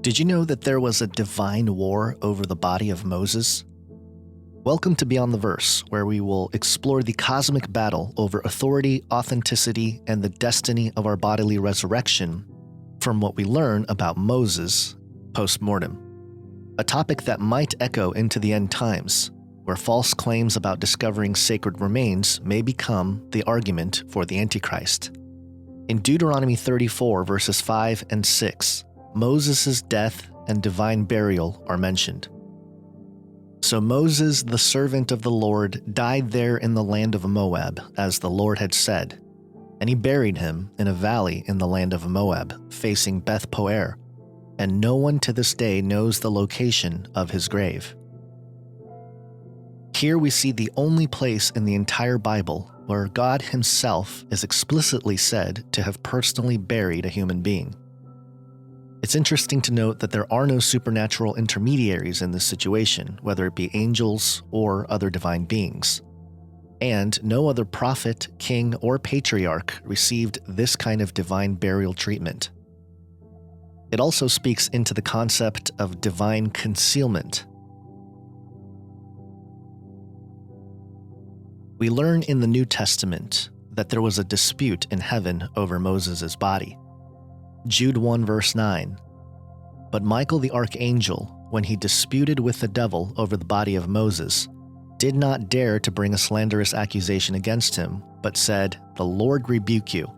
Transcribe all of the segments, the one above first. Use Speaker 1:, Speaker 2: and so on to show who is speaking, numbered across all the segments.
Speaker 1: Did you know that there was a divine war over the body of Moses? Welcome to Beyond the Verse, where we will explore the cosmic battle over authority, authenticity, and the destiny of our bodily resurrection from what we learn about Moses post-mortem. A topic that might echo into the end times, where false claims about discovering sacred remains may become the argument for the Antichrist. In Deuteronomy 34, verses 5 and 6, Moses' death and divine burial are mentioned. So Moses, the servant of the Lord, died there in the land of Moab, as the Lord had said, and he buried him in a valley in the land of Moab, facing Beth Peor, and no one to this day knows the location of his grave. Here we see the only place in the entire Bible where God himself is explicitly said to have personally buried a human being. It's interesting to note that there are no supernatural intermediaries in this situation, whether it be angels or other divine beings. And no other prophet, king, or patriarch received this kind of divine burial treatment. It also speaks into the concept of divine concealment. We learn in the New Testament that there was a dispute in heaven over Moses' body. Jude 1 verse 9. But Michael the archangel, when he disputed with the devil over the body of Moses, did not dare to bring a slanderous accusation against him, but said, "The Lord rebuke you."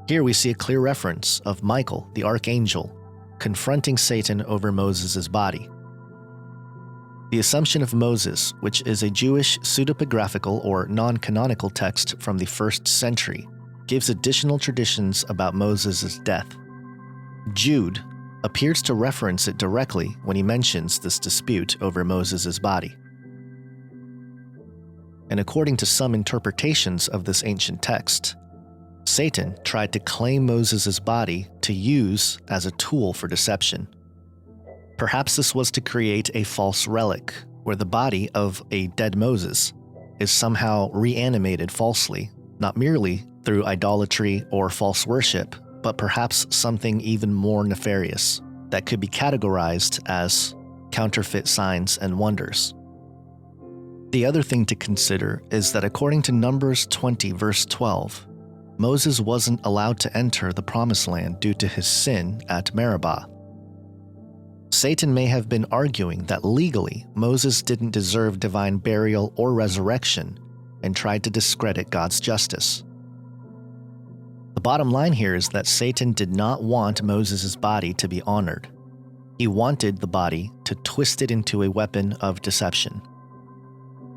Speaker 1: Here we see a clear reference of Michael the archangel confronting Satan over Moses' body. The Assumption of Moses, which is a Jewish pseudepigraphical or non-canonical text from the 1st century, gives additional traditions about Moses' death. Jude appears to reference it directly when he mentions this dispute over Moses' body. And according to some interpretations of this ancient text, Satan tried to claim Moses' body to use as a tool for deception. Perhaps this was to create a false relic, where the body of a dead Moses is somehow reanimated falsely, not merely through idolatry or false worship, but perhaps something even more nefarious that could be categorized as counterfeit signs and wonders. The other thing to consider is that according to Numbers 20 verse 12, Moses wasn't allowed to enter the Promised Land due to his sin at Meribah. Satan may have been arguing that legally Moses didn't deserve divine burial or resurrection and tried to discredit God's justice. The bottom line here is that Satan did not want Moses' body to be honored. He wanted the body to twist it into a weapon of deception,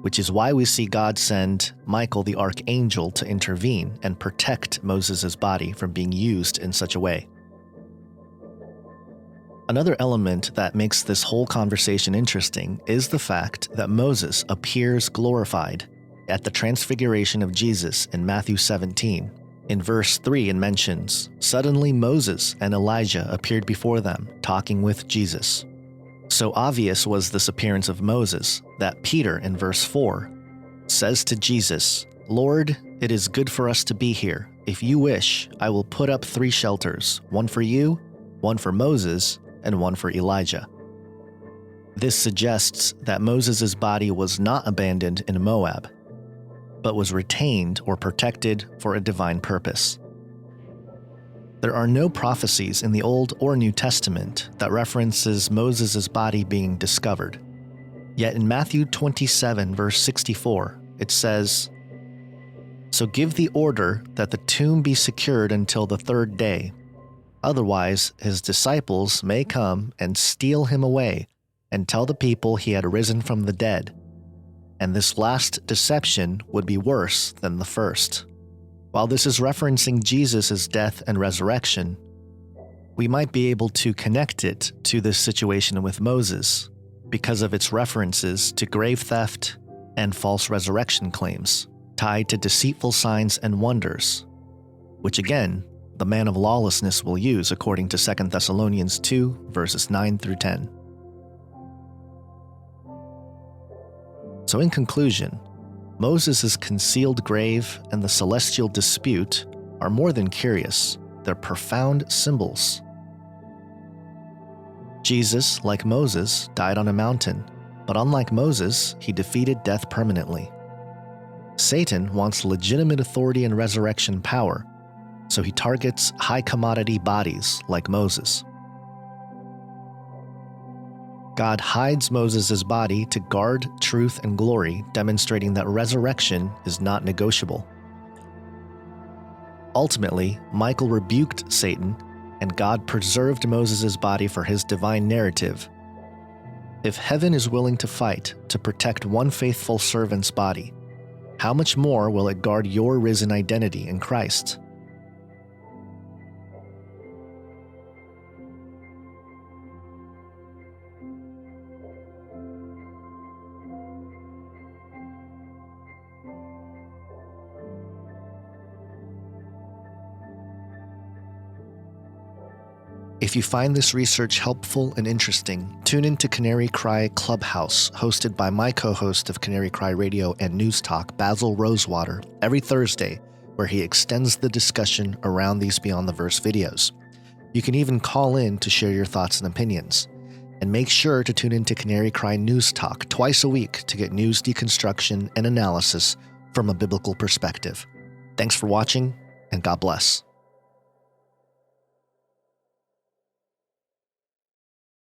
Speaker 1: which is why we see God send Michael the archangel to intervene and protect Moses' body from being used in such a way. Another element that makes this whole conversation interesting is the fact that Moses appears glorified at the Transfiguration of Jesus in Matthew 17. In verse 3 it mentions, "Suddenly Moses and Elijah appeared before them, talking with Jesus." So obvious was this appearance of Moses that Peter in verse 4 says to Jesus, "Lord, it is good for us to be here. If you wish, I will put up 3 shelters, one for you, one for Moses, and one for Elijah." This suggests that Moses' body was not abandoned in Moab, but was retained or protected for a divine purpose. There are no prophecies in the Old or New Testament that references Moses' body being discovered. Yet in Matthew 27 verse 64, it says, "So give the order that the tomb be secured until the 3rd day. Otherwise, his disciples may come and steal him away and tell the people he had risen from the dead. And this last deception would be worse than the first." While this is referencing Jesus' death and resurrection, we might be able to connect it to this situation with Moses because of its references to grave theft and false resurrection claims tied to deceitful signs and wonders, which again, the man of lawlessness will use according to 2 Thessalonians 2, verses 9 through 10. So in conclusion, Moses' concealed grave and the celestial dispute are more than curious, they're profound symbols. Jesus, like Moses, died on a mountain, but unlike Moses, he defeated death permanently. Satan wants legitimate authority and resurrection power, so he targets high-commodity bodies like Moses. God hides Moses' body to guard truth and glory, demonstrating that resurrection is not negotiable. Ultimately, Michael rebuked Satan, and God preserved Moses' body for his divine narrative. If heaven is willing to fight to protect one faithful servant's body, how much more will it guard your risen identity in Christ? If you find this research helpful and interesting, tune into Canary Cry Clubhouse, hosted by my co-host of Canary Cry Radio and News Talk, Basil Rosewater, every Thursday, where he extends the discussion around these Beyond the Verse videos. You can even call in to share your thoughts and opinions. And make sure to tune into Canary Cry News Talk twice a week to get news deconstruction and analysis from a biblical perspective. Thanks for watching, and God bless.